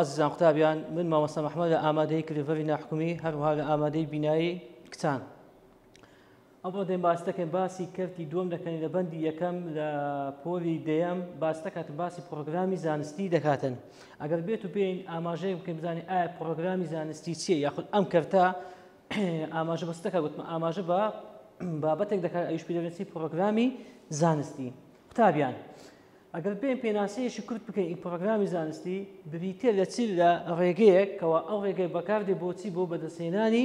عزیزان قوتابیان من مامۆستا محمەد لە ئامادەی کلیڤەری ناحکومی هەروەها لە ئامادەی بینایی کچان. ئەمڕۆ دێین باس دەکەین باسی کەرتی دووەم دەکەین لە بەندی یەکەم لە پۆلی دەیەم باس دەکاتن باسی پرۆگرامی زانستی دەکاتن. ئەگەر بێت و بێین ئاماژەیەک بکەین بزانین ئایا پرۆگرامی زانستی چییە یاخود ئەم کەرتە ئاماژە بەس دەکات گوتمە ئاماژە بە بابەتێک دەکات ئەویش پێدەوێتی پرۆگرامی زانستی. قوتابیان ئەگەر بێن پێناسەیەشی کورت بکەین ئی پرۆگرامی زانستی بریتێ لە چی لە ڕێگەیەک کەوا ئەو ڕێگەی بەکاردێ بۆچی بۆ بەدەستهێنانی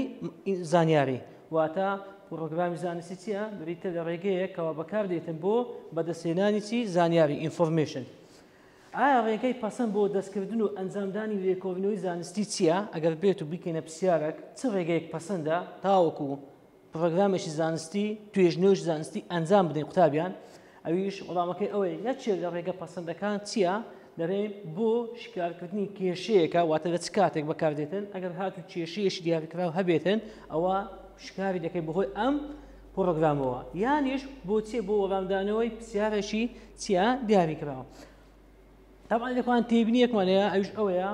زانیاری واتە پرۆگرامی زانستی چییە؟ بریتە لە ڕێگەیەک کەوا بەکاردێتن بۆ بەدەستهێنانی چی زانیاری ئینفۆرمێشن. ئایا ڕێگەی پەسەند بۆ دەستکردن و ئەنجامدانی لێکۆڵینەوەی زانستی چییە؟ ئەگەر بێت و بکەینە پرسیارێک چ ڕێگەیەک پەسەندە تاوەکو پرۆگرامێکی زانستی توێژنەوەی زانستی ئەنجام بدەین قوتابیان؟ ئەویش وەڵامەکەی ئەوەیە یەکێک لە ڕێگە پەسەندەکان چییە؟ دەڵێن بۆ شکارکردنی کێشەیەکە واتە لە چ کاتێک بەکاردێتن ئەگەر هاتوو کێشەیەشی دیاریکراو هەبێتن ئەوە شکاری دەکەی بەهۆی ئەم پرۆگرامەوە یانیش بۆ چێ بۆ وەڵامدانەوەی پرسیارێکی چییە دیاریکراوە. تاوان لەکوان تێبینیەکمانەیە ئەوش ئەوەیە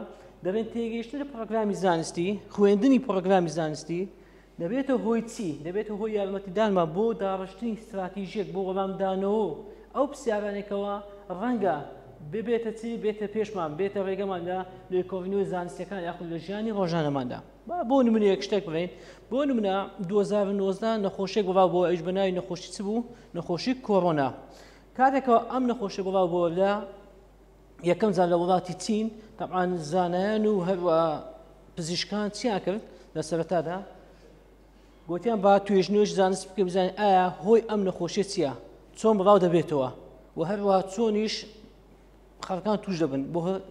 دەبێن تێگەیشتن لە پرۆگرامی زانستی خوێندنی پرۆگرامی زانستی دەبێتە هۆی چی؟ دەبێتە هۆی یارمەتیدانمان بۆ داڕشتنی استراتیژیەک بۆ وەڵامدانەوە ئەو پرسیارانێکەوە ڕەنگە ببێتە چی بێتە پێشمان بێتە ڕێگەمان لە لێکۆڵینەوەی زانستیەکان یاخود لە ژیانی ڕۆژانەماندا. بۆ نمونەیەک شتێک بڵێن بۆ نمونە 2019 نەخۆشیێک بڵاو بۆ ئەویش بەناوی نەخۆشی چ بوو؟ نەخۆشی کۆڕۆنا. کاتێکەوە ئەم نەخۆشی بڵاو بۆ لە یەکەم جار لە وڵاتی چین تەبعاً زانایان و هەروە پزیشکان چیان کرد لە سەرەتادا؟ گوتیان با توێژنەوەی زانست بکە بزانین ئایا هۆی ئەم نەخۆشیە چییە؟ چۆن بڵاو دەبێتەوە و هەروەها چۆنیش خەڵکان توش دەبن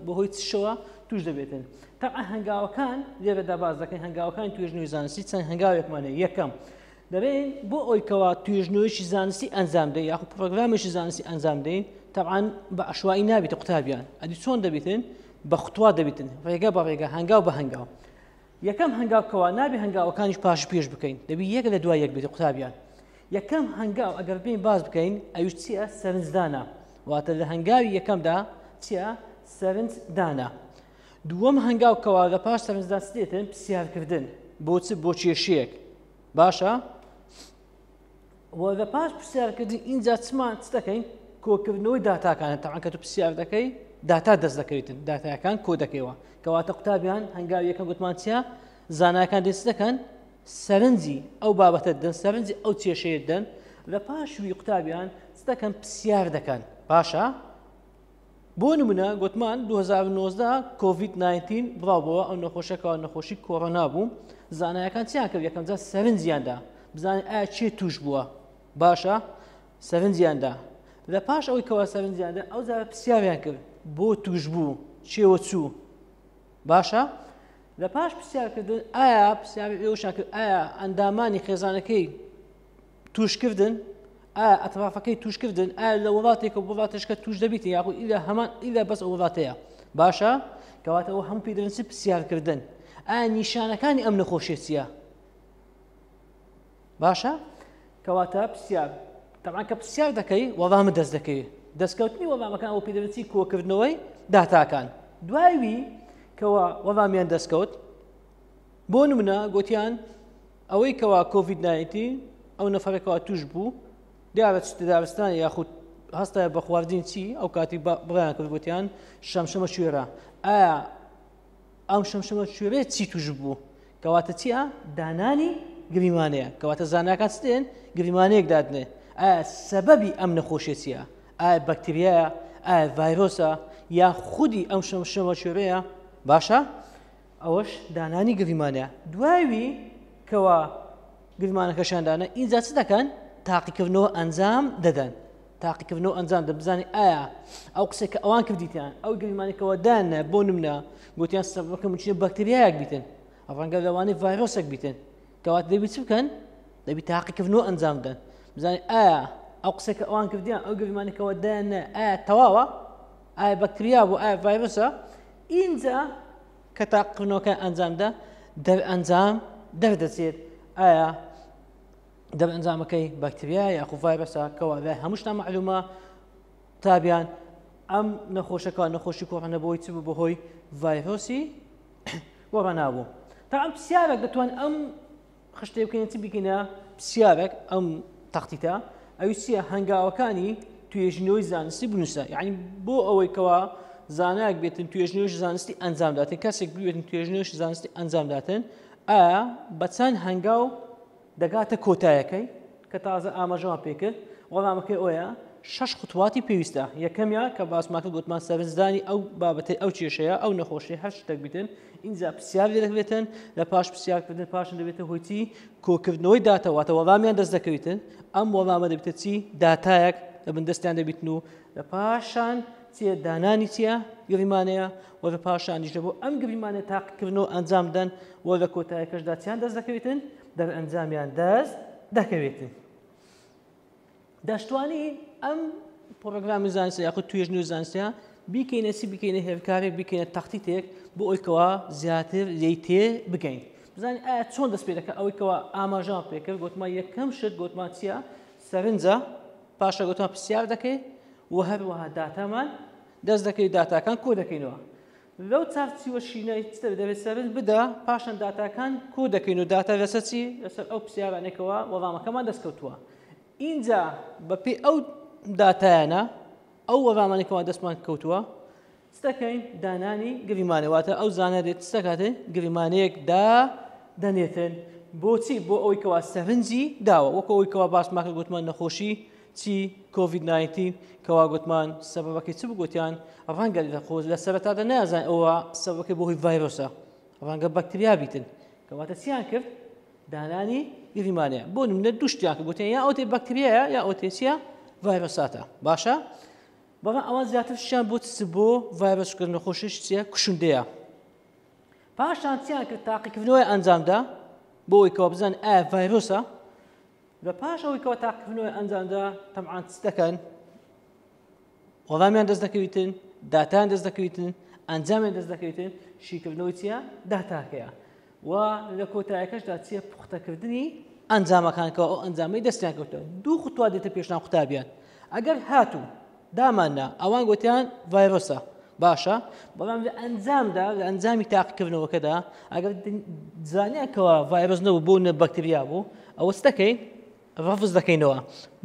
بەهۆی چشەوە توش دەبێتن. تەبعاً هەنگاوەکان لێرەدا باز دەکەین هەنگاوەکانی توێژنەوەی زانستی چەند هەنگاوێکمانەیە. یەکەم دەبێن بۆ ئەوی کەوا توێژنەوەیشی زانستی ئەنجام دەین یاخود پرۆگرامێکی زانستی ئەنجام دەین تەبعاً بە عەشوایی نابێتە قوتابیان ئەدی چۆن دەبێتن؟ بە خوتوا دەبێتن ڕێگە بە ڕێگە هەنگاو بە هەنگاو. یەکەم هەنگاوکەوە نابێ هەنگاوەکانیش پاش پێش بکەین دەبی یەک لە دوای یەک بێتە قوتابیان. یەکەم هەنگاو ئەگەر بین باز بکەین ئەویش چییە؟ سەرنجدانە واتە لە هەنگاوی یەکەمدا چییە؟ سەرنجدانە. دووەم هەنگاوکەوە لە پاش سەرنجدان دێتن پرسیارکردن بۆ چ بۆ کێشەیەک باشە؟ لە پاش پرسیارکردن اینجا چمان چ دەکەین؟ کۆکردنەوەی داتاکانە تەعاً کە تو پرسیار دەکەی داتا دەست دەکەوێتن داتایەکان کۆ دەکەیەوە کەواتە قوتابیان هەنگاوی یەکەم گوتمان چییە؟ زانایەکان دەست دەکەن سەرنجی ئەو بابەتە دەن سەرنجی ئەو کێشەیە دەن لە پاشوی قوتابیان چ دەکەن پرسیار دەکەن باشە؟ بۆ نمونە گوتمان 2019 کۆڤید-19 بڵاوبەوە ئەو نەخۆشەکەەوە نەخۆشی کۆڕۆنا بوو زانایەکان چیان کرد یەکەم جار سەرنجیاندا بزانین ئایا چێ توش بووە باشە؟ سەرنجیاندا لە پاش ئەوەی کەوا سەرنجیاندا ئەو جارە پرسیاریان کرد بۆ توش بوو چێوە چوو باشە؟ لە پاش پرسیارکردن ئایا پرسیاری ئێوەشان کرد ئایا ئەندامانی خێزانەکەی توشکردن؟ ئایا ئەترافەکەی توشکردن؟ ئایا لە وڵاتێک و وڵاتێشکە توش دەبیتن یاخود ئیلا هەمان ئیلا بەس ئەو وڵاتەیە باشە؟ کەواتە ئەوە هەموو پێی دەڵێن چ پرسیارکردن. ئایا نیشانەکانی ئەم نەخۆشیە چییە؟ باشە؟ کەواتە پرسیار تەبعاً کە پرسیار دەکەی وەڵامت دەست دەکەی دەستکەوتنی وەڵامەکان ئەوە پێی دەڵێن چی کۆکردنەوەی داتاکان. دوایوی کەوا وەڵامیان دەستکەوت بۆ نمونە گوتیان ئەوەی کەوا کۆڤید-19 ئەو نەفەرێکەوە توش بوو دیارە دارستانی یاخود هەستە بە خواردین چی ئەو کاتی بڕیان کرد گوتیان شەمشەمە کوێرە. ئایا ئەم شەمشەمە کوێرە چی توش بوو؟ کەواتە چییە؟ دانانی گریمانەیە کەواتە زانایەکان چ دێن؟ گریمانەیەک دادنێ. ئایا سەبەبی ئەم نەخۆشیە چییە؟ ئایا بەکتریایە؟ ئایا ڤایرۆسە یا خودی ئەم شەمەشوێرەیە باشە ئەوەش دانانی گریمانەیە دوایوی کەوا گریمانەکەشاندانە ئینجا چ دەکەن تاقیکردنەوە ئەنجام دەدەن تاقیکردنەوە ئەنجام دەدەن بزانێ ئایا ئەو قسێک کە ئەوان کردیتیان ئەو گریمانێکەوە دانە بۆ نمونە گوتیان سەبەکە مچینە بەکتریایەک بیتن ئەڕەنگە لەوانەی ڤایرۆسێک بیتن کەواتە دەبی چ بکەن دەبی تاقیکردنەوە ئەنجام بدەن بزانێ ئایا ئەو قسێک کە ئەوان کردیان ئەو گریمانێکەوە دانە ئایا تەواوە ئایا بەکتریا بوو ئایا ڤایرۆسە ئینجا کە تاقیکردنەوەکە ئەنجامدا ئەنجام دەردەچێت ئایا ئەنجامەکەی بەکتریا یاخو ڤایرۆسە کەوا لای هەمووشتان معلومە تابیان ئەم نەخۆشەکە نەخۆشی کۆڕەنەبەوەی چ بوو بەهۆی ڤایرۆسی وەڕەنابوو تا ئەم پرسیارێک دەتوان ئەم خشتێ بکەین چ بکەینە پرسیارێک ئەم تەختیتە ئەوی چییە هەنگاوەکانی توێژینەوەی زانستی بنووسە یعنی بۆ ئەوەی کەوا زانایەک بێتن توێژینەوەی زانستی ئەنجامداتن کەسێک بێتن توێژینەوەی زانستی ئەنجامداتن ئایا بە چەند هەنگاو دەگاتە کۆتایەکەی کە تازە ئاماژەوان پێکرد وەڵامەکەی ئەوەیە 6 خوتواتی پێویستە یەکەمیان کە باسماکە گوتمان سەرنجدانی ئەو بابەتەی ئەو کێشەیە ئەو نەخۆشی هەر شتێک بیتن ئینجا پرسیار دەکرێتن لە پاش پرسیارکردن پاشان دەبێتە هۆیتی کۆکردنەوەی داتەواتە وەڵامیان دەست دەکەوێتن ئەم وەڵامە دەبێتە چی داتایەک لە بەندەستیان دەبیتن و لە پاشان چیە دانانی چیە گریمانەیە و لە پاشانیش بۆ ئەم گریمانە تاقیکردنەوە ئەنجام بدەن و لە کۆتایەکەشدا چیان دەست دەکەوێتن دەرئەنجامیان دەست دەکەوێتن دەشتوانی ئەم پرۆگرامی زانستی یاخود توێژنەوەی زانستیە بیکەینە چی بکەینە هێرکارێک بکەینە تەختیتێک بۆ ئەوی کەوا زیاتر لێی تێ بگەین بزانین ئایا چۆن دەست پێ دەکە ئەوەی کەوا ئاماژەوان پێکرد گوتمان یەکەم شت گوتمان چییە سەرنجە پاشە گوتمان پرسیار دەکەی و هەروەها داتامان دەست دەکەی داتاکان کۆ دەکەینەوە لەو چارچوبە شینەی دەبێت سەرنج بدە پاشان داتاکان کۆ دەکەین و داتا لەسەر چی لەسەر ئەو پرسیارانێکەوە وەڵامەکەمان دەستکەوتووە اینجا بەپێی ئەو داتایانە ئەو وەڵامانێکەوە دەستمان کەوتووە ستەکەین دانانی گریمانەواتە ئەو زانە دێت ستەکاتێ گریمانەیەک دەنێتن بۆچی بۆ ئەوەی کەوا سەرنجی داوە وەکو ئەوەی کەوا باسماکە گوتمان نەخۆشی چی کۆڤید-19 کەوا گوتمان سەبەبەکەی چ بگوتیان ڕەنگە لە سەرەتادا نازانین ئەوە سەبەبەکەی بۆ هۆی ڤایرۆسە ڕەنگە بەکتریا بیتن کەواتە چیان کرد دانانی گریمانەیە بۆ نمونە دوو شتیان کە گوتیان یا ئەوتێ بەکتریایە یا ئەوتێ چیە ڤایرۆساتە باشە بەڵام ئەوان زیاتر شیان بۆ چ بۆ ڤایرۆسکردن نەخۆشیش چیە کوشندەیە پاشان چیان کرد تاقیکردنەوەی ئەنجامدا بۆ ئەوەی کەوا بزانن ئایا ڤایرۆسە لە پاش ئەوەی کەوا تاقیکردنەوەی ئەنجامدا تەمعان چ دەکەن وەڵامیان دەست دەکەوێتن داتایان دەست دەکەوێتن ئەنجامیان دەست دەکەوێتن شیکردنەوەی چیە داتاکەیە و لە کۆتایەکەشدا چیە پوختەکردنی ئەنجامەکانکەوە ئەو ئەنجامەی دەستیان کەوتەوە دوو خوتوا دێتە پێشناو قوتابیان ئەگەر هاتوو داماننا ئەوان گوتیان ڤایرۆسە باشە بەڵام لە ئەنجامدا لە ئەنجامی تاقیکردنەوەکەدا ئەگەر زانیانکەوە ڤایرۆس نەبوو بۆ نە بەکتریا بوو ئەوە چ دەکەین ڕەفز دەکەینەوە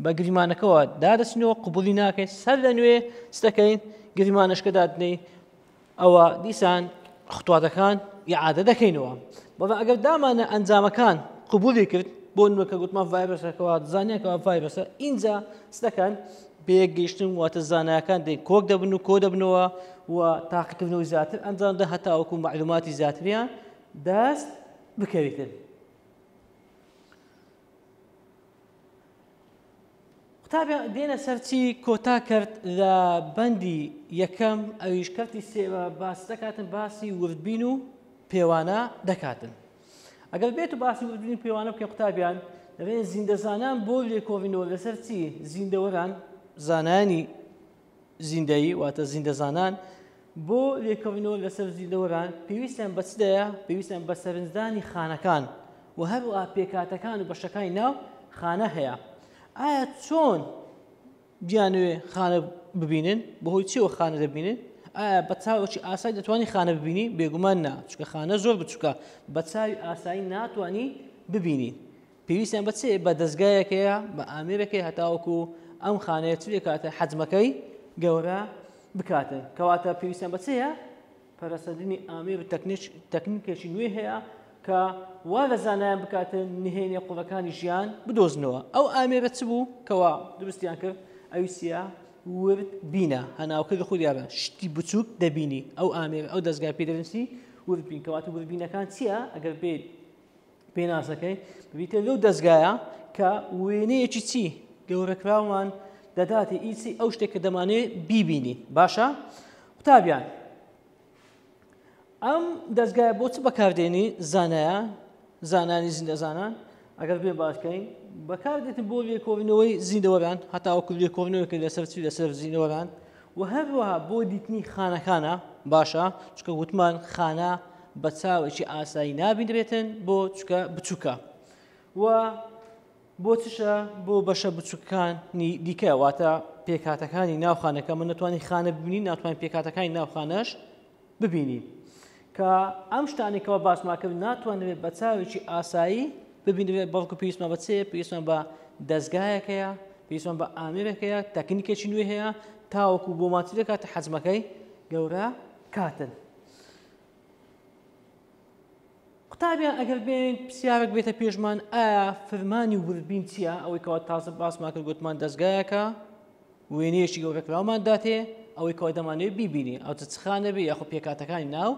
بە گریمانەکەەوە دادەچینەوە قبولی ناکەین سەر لە نوێ چ دەکەین گریمانەشکە دادنەی ئەوە دیسان خوتواتەکان ئیعادە دەکەینەوە بەڵام ئەگەر دامانە ئەنجامەکان قبولی کرد بۆ نوێکە گوتمان ڤایرۆسەکەەوە زانیانکەوە ڤایرۆسە ئینجا چ دەکەن پێک گەیشتن واتە زانایەکان دێن کۆک دەبن و کۆ دەبنەوە و تاقیکردنەوەی زیاتر ئەنجامدا هەتاوەکو معلوماتی زیاتریان دەست بکەوێتن قوتابیان دێنە سەرچی کۆتا کرد لە بەندی یەکەم ئەویش کەرتی سێوە باس دەکاتن باسی وردبین و پێوانە دەکاتن ئەگەر بێت و باسی وردبین و پێوانە بکەین قوتابیان دەبێت زیندەزانان بۆ لێکۆڵینەوە لەسەر چی زیندەوەران زانانی زیندەیی واتە زیندەزانان بۆ لێکۆڵینەوە لەسەر زیندەوەران پێویستیان بە چدەیە پێویستیان بە سەرنجدانی خانەکان و هەروەها پێکاتەکان و بەشەکانی ناو خانە هەیە ئایا چۆن گیانوێ خانە ببینن بەهۆی چیەوە خانە دەبینن ئایا بە چاوێکی ئاسایی دەتوانی خانە ببینی بێگومان نا چونکە خانە زۆر بچووکە بە چاوی ئاسایی ناتوانی ببینی پێویستیان بە چێ بە دەستگایەکەیە بە ئامێرەکەی هەتاوەکو ئەم خانەیە چ بکاتە حەجمەکەی گەورە بکاتن کەواتە پێویستیان بە چەیە پەرەسەندنی ئامێر و تەکنیکێکی نوێ هەیە کە وا لە زانایان بکاتن نهێنیە قوڵەکانی ژیان بدۆزنەوە ئەو ئامێرە چ بوو کەوا دروستیان کرد ئەویسیە ورد بینە هەناوکە لە خودیانە شتی بچووک دەبینی ئەو ئامێر ئەو دەستگای پێدەنووسی ورد بین کەواتە وردبینەکان چییە ئەگەر بێت پێناسەکەی ببیتە لەو دەستگایە کە وێنەیەکی چی گەورەکراومان دەداتێ ئیسی ئەو شتێک کە دەمانێت بیبینی باشە قوتابیان ئەم دەستگایە بۆ چ بەکاردێنی زانایە زانانی زیندەزانان ئەگەر بێ باشکەین بەکاردێتن بۆ لێکۆڵینەوەی زیندەوەران هەتاوەکو لێکۆڵینەوەی کە لەسەر چی لەسەر زیندەوەران و هەروەها بۆ دیتنی خانەکانە باشە چکە وتمان خانە بە چاوێکی ئاسایی نابینرێتن بۆ چکە بچووکە و بۆ چشە بۆ بەشە بچووکەکانی دیکە واتە پێکهاتەکانی ناوخانەکە من ناتوانین خانە ببینین ناتوانین پێکهاتەکانی ناوخانەش ببینین کە ئەم شتانێکەوە باسماکرد ناتوانێت بە چاوێکی ئاسایی ببینێت بەڵکو پێویستمان بە چێ پێویستمان بە دەستگایەکەیە پێویستمان بە ئامێرەکەیە تەکنیکێکی نوێ هەیە تاوەکو بۆ ماچی دەکاتە حەجمەکەی گەورە کاتن قوتابیان ئەگەر بێن پرسیارێک بێتە پێشمان ئایا فەرمانی وردبین چییە ئەوەی کەوا تازە باسمان کرد گوتمان دەستگایەکە وێنەیەکی گەورەکراومان داتێ ئەوەی کەوا دەمانێت بیبینی ئەو چ خانە بێ یاخۆ پێکاتەکانی ناو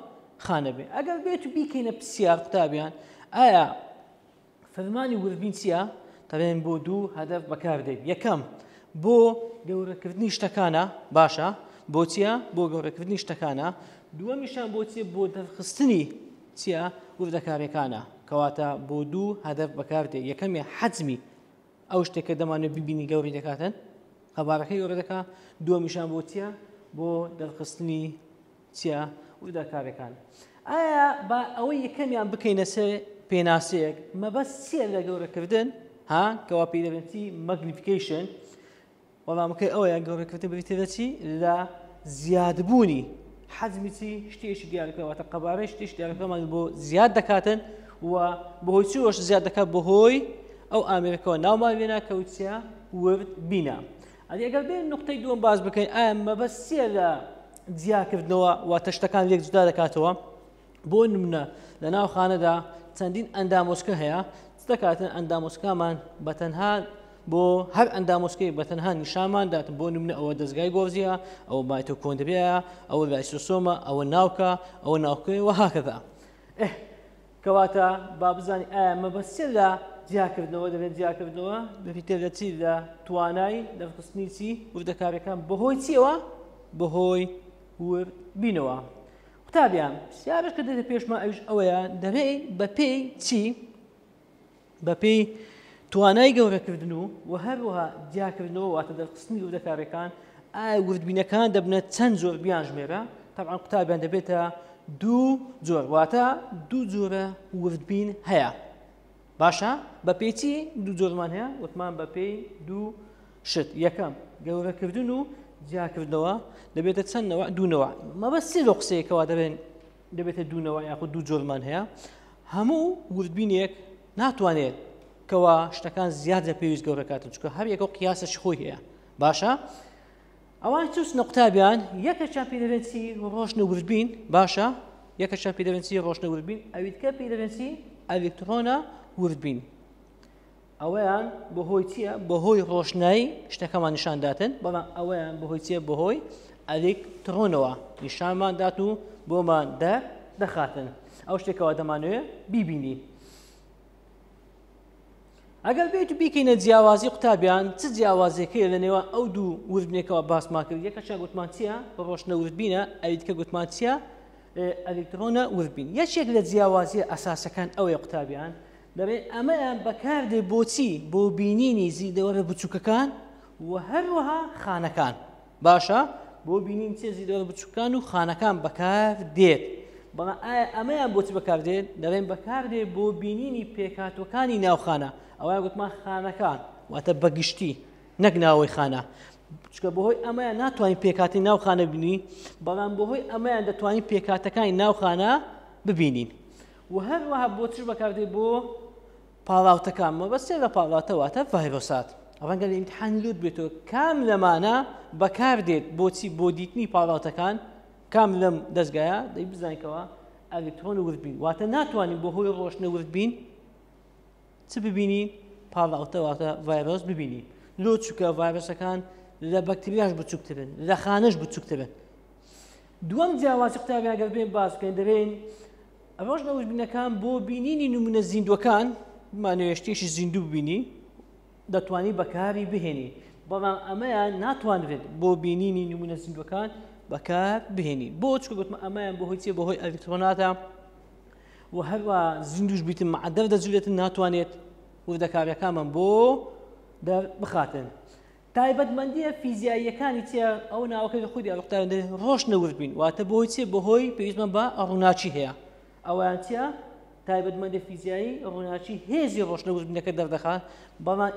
خانە بێ ئەگەر بێت و بیکەینە پرسیار قوتابیان ئایا فەرمانی وردبین چییە تەبێن بۆ دوو هەدەف بەکاردێت یەکەم بۆ گەورەکردنی شتەکانە باشە بۆ چییە بۆ گەورەکردنی شتەکانە دووەمیشان بۆ چیە بۆ دەرخستنی چییە وردەکاریەکانە کەواتە بۆ دوو هەدەف بەکاردێت یەکەمی حەجمی ئەو شتێکە دەمانێت ببینی گەوری دەکاتن خەبارەکەی گەورە دەکا دووەمیشان بۆ چییە بۆ دەرخستنی چییە وردەکاریەکان ئایا با ئەوەی یەکەمیان بکەینە سەر پێناسەیەک مەبەست چییە لە گەورەکردن ها کەوا پێدەبێتی مەگنیفیکیشن وەڵامەکەی ئەوەیە گەورەکردن بریتێتە چی لە زیادبوونی حەجمی چی شتێکی دیارەکەواتە قەبارەی شتێکی دیارەکەمان بۆ زیاد دەکاتن و بەهۆی چیوەش زیاد دەکات بەهۆی ئەو ئامێرەکەەوە ناومان وێنە کەوتچە ورد بینە ئەدی ئەگەر بێن نقطەی دووەم باز بکەین ئایا مەبەست چییە لە جیاکردنەوە واتە شتەکان لێک جودا دەکاتەوە بۆ نمونە لە ناو خانەدا چەندین ئەندامۆسکە هەیە چ دەکاتن ئەندامۆسکامان بەتەنها بۆ هەر ئەندامۆسکەی بەتەنها نیشانمان داتن بۆ نمونە ئەوە دەستگای گۆڤزیە ئەوە مایتۆکۆندریایە ئەوە لایسۆسۆمە ئەوە ناوکە ئەوە ناوکەی وهاکەذا کەواتە با بزانین ئایا مەبەستە لە جیاکردنەوە دەبێت جیاکردنەوە بریتێ لە چی لە توانای دەرخستنی چی وردەکاریەکان بەهۆی چیەوە بەهۆی ورد بینەوە قوتابیان پرسیارێک کە دێتە پێشمان ئەویش ئەوەیە دەبێت بەپێی چی بەپێی توانای گەورەکردن و هەروەها جیاکردنەوە واتە دەرخستنی وردەکاریەکان ئایا وردبینەکان دەبنێت چەند زۆر بیان ژمێرە طبعا قوتابیان دەبێتە دوو جۆر واتە دوو جۆرە وردبین هەیە باشە بەپێی چی دوو جۆرمان هەیە وتمان بەپێی دوو شت یەکەم گەورەکردن و جیاکردنەوە دەبێتە چەندنەوە دوونەوە مەبەستی لە قسەیەکەوە دەبێتە دوونەوە یاخود دوو جۆرمان هەیە هەموو وردبینێک ناتوانێت کەوا شتەکان زیادە پێویست گەورەکاتن چکە هەر یەکە قیاسەش خۆی هەیە باشە ئەوان چوسنە قوتابیان یەکەشیان پێدەبێتی ڕۆشنە وردبین باشە یەکەشیان پێدەبێتی ڕۆشنە وردبین ئەویتکە پێدەبێتی ئەلکترۆنە وردبین ئەوەیان بەهۆی چییە بەهۆی ڕۆشنایی شتەکەمان نیشانداتن بەڵام ئەوەیان بەهۆی چییە بەهۆی ئەلکترۆنەوە نیشانمان دات و بۆمان دەخاتن ئەو شتێکەوە دەمانوێت بیبینی ئەگەر بێت و بیکەینە جیاوازی قوتابیان چ جیاوازێکەیە لە نێوان ئەو دوو وردبینێکەوە باسمان کرد یەکەشە گوتمان چییە ڕۆشنە وردبینە ئەویتکە گوتمان چییە ئەلکترۆنە وردبین یەکێک لە جیاوازیە ئەساسەکان ئەوەیە قوتابیان دەبێت ئەمەیان بەکاردێ بۆچی بۆ بینینی زیندەوەرە بچووکەکان و هەروەها خانەکان باشە بۆ بینین چێ زیندەوەرە بچووکەکان و خانەکان بەکار دێت بەڵام ئایا ئەمەیان بۆچی بەکاردێت دەبێت بەکاردێ بۆ بینینی پێکهاتوەکانی ناوخانە ئەوەیان گوتمان خانەکان واتە بەگشتی نەک ناوەی خانە چکە بەهۆی ئەمەیان ناتوانین پێکاتی ناوخانە بینی بەڵام بەهۆی ئەمەیان دەتوانین پێکاتەکانی ناوخانە ببینین و هەروەها بۆ چ بەکاردێت بۆ پاڵاوتەکان مەبەستێ لە پاڵاوتەواتە ڤایرۆسات ئەوەنگە لە ئیمتحان لوت بێتەوە کام لەمانە بەکاردێت بۆچی بۆ دیتنی پاڵاوتەکان کام لەم دەستگایە دەی بزانیکەوە ئەلکترۆن وردبین واتە ناتوانین بەهۆی ڕۆشنە وردبین چ ببینین پاڵاوتە واتە ڤایرۆس ببینین لۆ چووکە ڤایرۆسەکان لە بەکتریاش بچووکترن لە خانەش بچووکترن. دووەم جیاواز قوتابیان ئەگەر بێن باس بکەین دەبێن ڕۆژنە وشبینەکان بۆ بینینی نمونە زیندوەکان بمانەوێت شتێکی زیندوو ببینی دەتوانی بەکاری بهێنی بەڵام ئەمەیان ناتوانرێت بۆ بینینی نمونە زیندوەکان بەکار بهێنی بۆ چکە گوتمە ئەمەیان بەهۆی چێ بەهۆی ئەلکترۆناتە و هەروە زیندوش بیتن معدەر دەجولێتن ناتوانێت وردەکاریەکانمان بۆ بخاتن. تایبەتمەندیە فیزیاییەکانی چیە ئەو ناوەکەی خودی ئەڵقتان ڕۆژ نەورد بین واتە بۆهۆی چێ بەهۆی پێویستمان بە ڕووناچی هەیە ئەویان چیە تایبەتمەندی فیزیایی ڕووناچی هێزی ڕۆژنەوردبینەکە دەردەخات بەڵام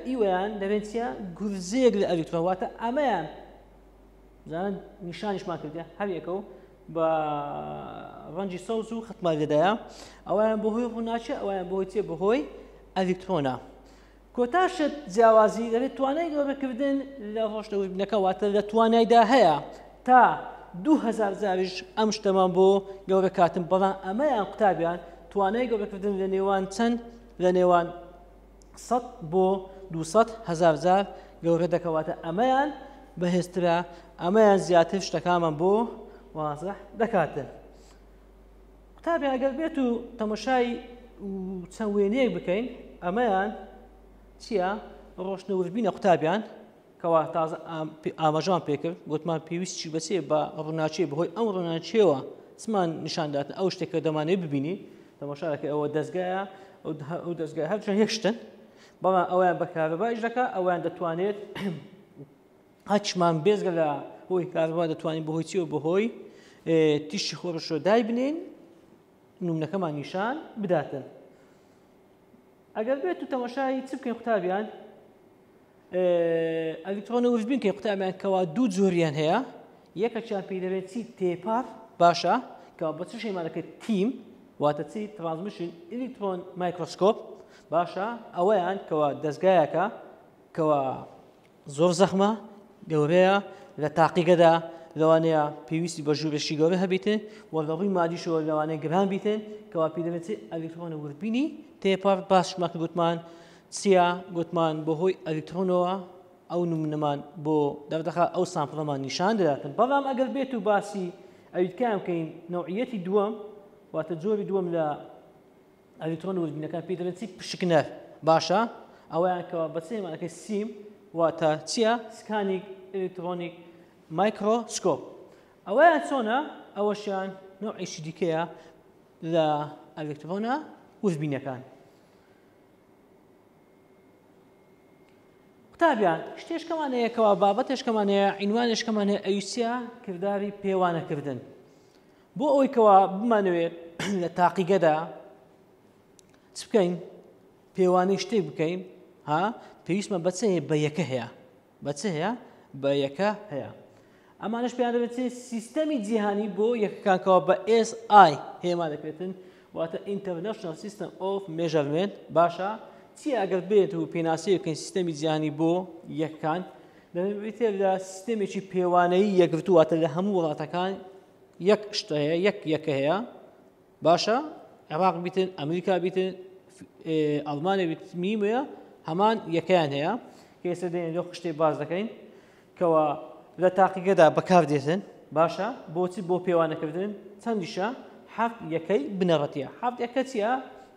ئیوەیان دەبێت چیە گورزەیەک لە ئەلکترۆن واتە ئەمەیان زانن نیشانیشمان کردە هەر یەکە و بە ڕەنجی سەوز و ختمان لێدایە ئەویان بەهۆی ڕووناچی ئەویان بەهۆی چێ بەهۆی ئەلکترۆنە. کۆتاشت جیاوازی دەبێت توانای گەورەکردن لە ڕۆژنەوردبینەکە واتە لە توانایدا هەیە تا 2000 جاریش ئەم شتەمان بۆ گەورە کاتن بەڵام ئەمەیان قوتابیان توانای گەورەکردن لە نێوان چەند لە نێوان 100 بۆ 200,000 جار گەورە دەکەواتە ئەمەیان بەهێزترە ئەمەیان زیاتر شتەکانمان بۆ وازەح دەکاتن. قوتابیان ئەگەر بێت و تەماشای چەند وێنەیەک بکەین ئەمەیان چییە ڕۆژنەوردبینە قوتابیان کەوا تازە ئاماژەمان پێکرد گوتمان پێویستی بەچێ بە ڕووناچی بەهۆی ئەم ڕووناچیەوە چمان نیشانداتن ئەو شتێکە دەمانێت ببینی تەماشاکە ئەوە دەستگایە ئەو دەستگای هەرچەند یەک شتن بەڵام ئەویان بە کارەبا ئیشەکە ئەویان دەتوانێت هەچمان بێزگە لە هۆی کارەبا دەتوانین بەهۆی چیەوە بەهۆی تیشی خۆڕشۆ دای بنین نمونەکەمان نیشان بداتن. ئەگەر بێت و تەماشای چ بکەین قوتابیان ئەلکترۆنە وردبین کەی قوتابیان کەوا دوو جۆریان هەیە یەکەکیان پێی دەبێت چی تێپار باشە کەوا بە چ شەیمانەکەی تیم واتە چی ترانسمیشن ئەلکترۆن مایکرۆسکۆپ باشە ئەوەیان کەوا دەستگایەکە کەوا زۆر زەخمە گەورەیە لە تاقیگەدا لەوانەیە پێویستی بە ژوورێکی گەورە هەبیتن و لە ڕووی مادیشەوە لەوانەیە گران بیتن کەوا پێی دەبێت ئەلکترۆنە وردبینی تێپار باشماکە گوتمان چیە گوتمان بەهۆی ئەلکترۆنەوە ئەو نمونەمان بۆ دەردەخات ئەو سامپڵەمان نیشان دەداتن. بەڵام ئەگەر بێت و باسی ئەویتکان بکەین نەوعیەتی دووەم واتە جۆری دووەم لە ئەلکترۆنە وردبینەکان پێی دەبێت چی پشکنەر باشە ئەویان کەوا بە چێمانەکەی سیم واتە چییە سکانینگ ئەلکترۆنیک مایکرۆسکۆپ ئەوەیان چۆنە ئەوەشیان نوعیشی دیکەیە لە ئەلکترۆنە وردبینەکان. قوتابیان شتێشکەمان هەیەکەوە بابەتێشکەمان هەیە عینوانێشکەمان هەیە ئەویسیە کردداری پێوانەکردن بۆ ئەوەی کەوا بمانەوێت لە تاقیگەدا چ بکەین پێوانەی شتێک بکەین ها پێویستمە بەچە هەیە بە یەکە هەیە بەچە هەیە بە یەکە هەیە ئەمانش پێیان دەبێت سیستەمی جیهانی بۆ یەکەکانکەوە بە SI هێما دەکرێتن واتە International System of Measurement باشە چی ئەگەر بێت و پێناسی بکەین سیستەمی جیهانی بۆ یەکەکان دەبێتێ لە سیستەمێکی پێوانەیی یەکگرتوواتە لە هەموو وڵاتەکان یەک شتە هەیە یەکە هەیە باشە عێراق بیتن ئەمریکا بیتن ئەڵمانیا بیت میمەیە هەمان یەکەیان هەیە کە ئێستا دێن لەو شتێک باز دەکەین کەوا لە تاقیگەدا بەکاردێتن باشە بۆچی بۆ پێوانەکردن چەندیشە حەفت یەکەی بنەڕەتیە حەفت یەکە چیە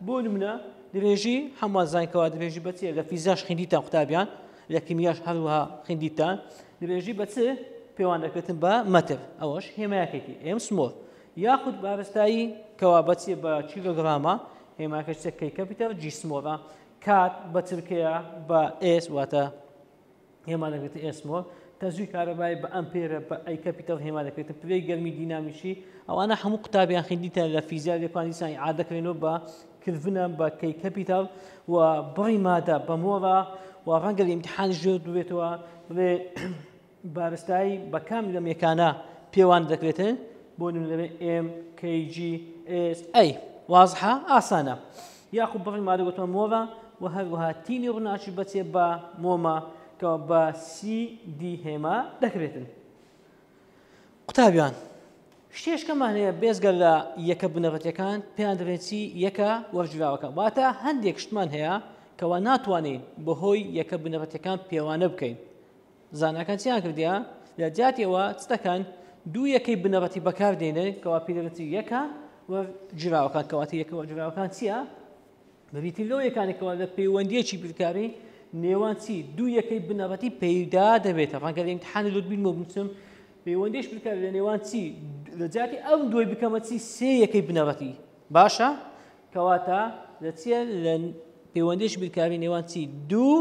بۆ نمونە درێژی هەموو زانکەوە درێژی بەچیە لە فیزیاش خوێندیتان قوتابیان لە کیمیاش هەروەها خوێندیتان درێژی بە چ پێوان دەکرێتن بە مەتر ئەوەش هێمایەکێکی ئێم سمۆر یاخود بارستایی کەوا بەچیە بە کیلۆگرامە هێماکە چەکەی کەپیتەر جی سمۆرە کات بە چرکەیە بە ئێس واتە هێما دەکرێتە ئێسمۆر تەزوی کارەبای بە ئەمپێرە بە ئەی کەپیتەر هێما دەکرێتە پلەی گەرمی دینامیشی ئەوانە هەموو قوتابیان خوێندیتان لە فیزیا لێکوانیسانی عادەکرێنەوە بە کلڤنە بە کەی کەپیتەر و بڕی مادە بە مۆڕە و ڕەنگە لە ئیمتحانی ژێر دوێتەوە بڵێ بارستایی بە کام لە مێکانە پێوان دەکرێتن بۆ نمونە M KG S A وازحە ئاسانە یاخود بڕی مادە گوتمە مۆڕە و هەروەها تینی ڕووناچی بەچێ بە مۆمە کە بە CD هێما دەکرێتن. قوتابیان شتێشکەمان هەیە بێزگە لە یەکە بنەڕەتیەکان پێیان دەبێت چی یەکە وەرجراوەکە واتە هەندێک شتمان هەیە کەوا ناتوانین بەهۆی یەکە بنەڕەتیەکان پێوانە بکەین زاناکان چیان کردیا لە جاتیەوە چ دەکەن دوو یەکەی بنەڕەتی بەکاردێنن کەوا پێدەوێتی یەکە و جراوەکان کەواتە یەکەوە جراوەکان چییە؟ بەریتی لەو یەکانێکەوە لە پەیوەندیەکی بیرکاری نێوان چی دوو یەکەی بنەڕەتی پەیدا دەبێتە ڕەنگە لە ئیمتحانی لۆت بینمەوە بنووسم پەیوەندیش بکار لە نێوان چی لە جاتی ئەم دوای بکەمە چی سێ یەکەی بنەڕەتی باشە کەواتە لە چیە لە پەیوەندیش بیرکاری نێوان چی دوو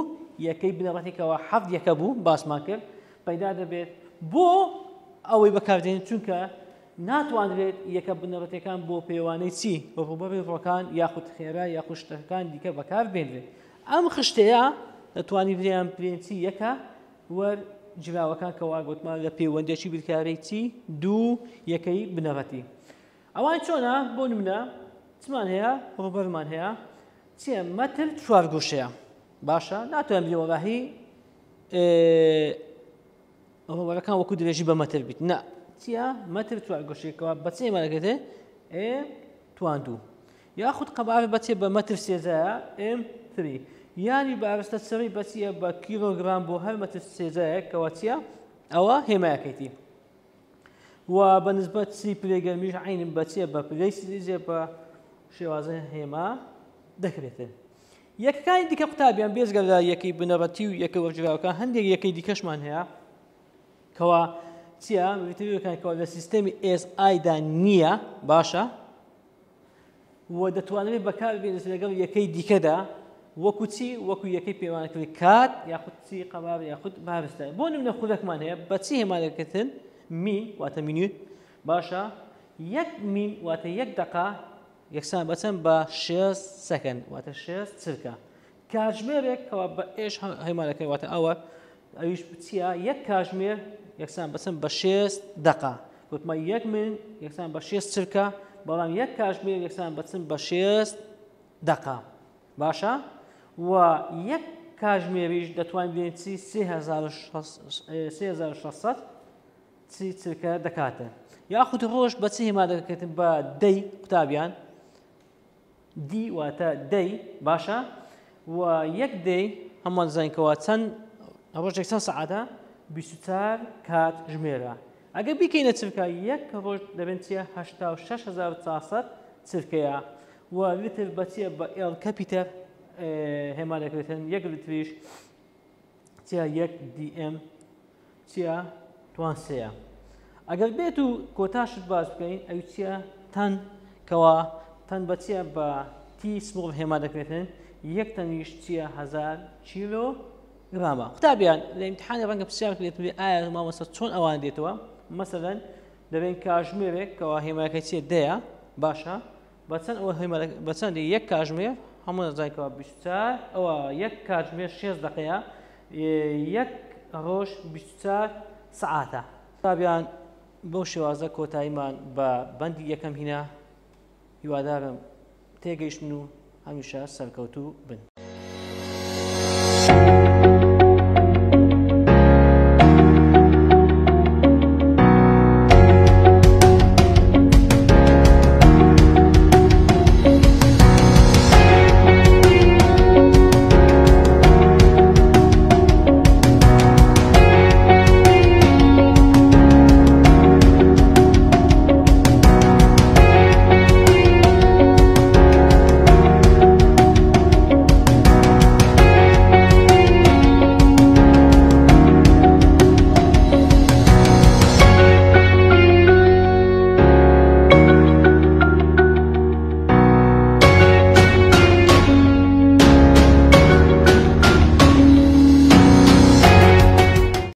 یەکەی بنەڕەتێکەوە حەفت یەکە بوو باسمان کرد پەیدا دەبێت بۆ ئەوەی بەکاردێنێت چونکە ناتوانرێت یەکە بنەڕەتەکان بۆ پێوانەی چی بە ڕووبەری ڕۆکان یاخود خێرا یاخود شتەکان دیکە بەکار بێنرێت ئەم خشتەیە دەتوانی بریان پرێنچی یەکە وەر جراوەکان کەوا گوتمان لە پەیوەندێکی بیرکاری چی دوو یەکەی بنەڕەتی ئەوان چۆنە بۆ نمونە چمان هەیە ڕووبەرمان هەیە چیە مەتر چوار گۆشەیە باشە ناتوانم بڵێ وەڵاهی ڕووبەرەکان وەکو درێژی بە مەتر بیت نە چیە مەتر چوار گۆشەیەکەوە بەچێ مەرەگەتێ تواندوو یاخود قەبارە بەچێ بە مەتر سێزایە M3 یانی بارستە سەری بەچیە بە کیلۆگرام بۆ هەر مەتر سێزایە کەوا چیە ئەوە هێمایەکەیتی و بەنسبەت سی پلەی عینم بەچیە بە پلەی سیلیزیە بە شێوازە هێما دەکرێتن یەکەکانی دیکە قوتابیان بێزگە لە یەکەی بنەڕەتی و یەکەی وەرجراوەکان هەندێک یەکەی دیکەشمان هەیە کەوا چیە ویتریەکان کەوا لە سیستەمی SI دا نییە باشە و دەتوانێت بەکاربێنێت لەگەڵ یەکەی دیکەدا وەکو چی وەکو یەکەی پەیوانەکەی کات یاخود چی قەبار یاخود بارستە بۆ نمونە خولەکمان هەیە بە چی هێمانەکەتن می واتە مینوت باشە یەک مین واتە یەک دقە یەکسان بەچەند بە 6 سەکەند واتە 6 چرکە کاتژمێرێک کەوا بە ئێش هەیمانەکەی واتە ئەوە ئەویش چیە یەک کاتژمێر یەکسان بەچەند بە 6 دقە گوتمە یەک من یەکسان بە 6 چرکە بەڵام یەک کاتژمێر یەکسان بەچەند بە 6 دقە باشە و یەک کاتژمێریش دەتوانین بڵێن چی 3600 چی چرکە دەکاتە یاخود ڕۆژ بە چی هێما دەکەێتن بە دەی قوتابیان دی واتە دەی باشە و یەک دەی هەمووان دەزانینکەوە چەند ڕۆژێک چەند سەعاتە 24 کاتژمێرە ئەگەر بیکەینە چرکە یەک ڕۆژ دەبێت چیە 86400 چرکەیە و لیتر بەچیە بە ئێڵ کەپیتەر هێما دەکرێتن یەک لیتریش چیە یەک DM چیە توان سەیە ئەگەر بێت و کۆتاشت باز بکەین ئەو چیە تەن کەوا تەن بەچیە بە تی سمڵ هێما دەکرێتن یەک تەنیش چیە 1000 کیلۆ گرامە قوتابیان لە ئیمتحانی ڕەنگە پرسیار کرێت بێ ئایا مامۆستا چۆن ئەوان دێتەوە مەسەلەن دەبێن کاتژمێرێک کەوا هێمایەکەی چیە دەیە باشە بەچەند ئەوە بەچەندی یەک کاتژمێر هەموو دەزانینکەوە 24 ئەوە یەک کاتژمێر 6 دقەیە یەک ڕۆژ 24 سەعاتە قوتابیان بەو شێوازە کۆتاییمان بە بەندی یەکەم هینە هیوادارم تێگەیشتن و هەمیشە سەرکەوتوو بن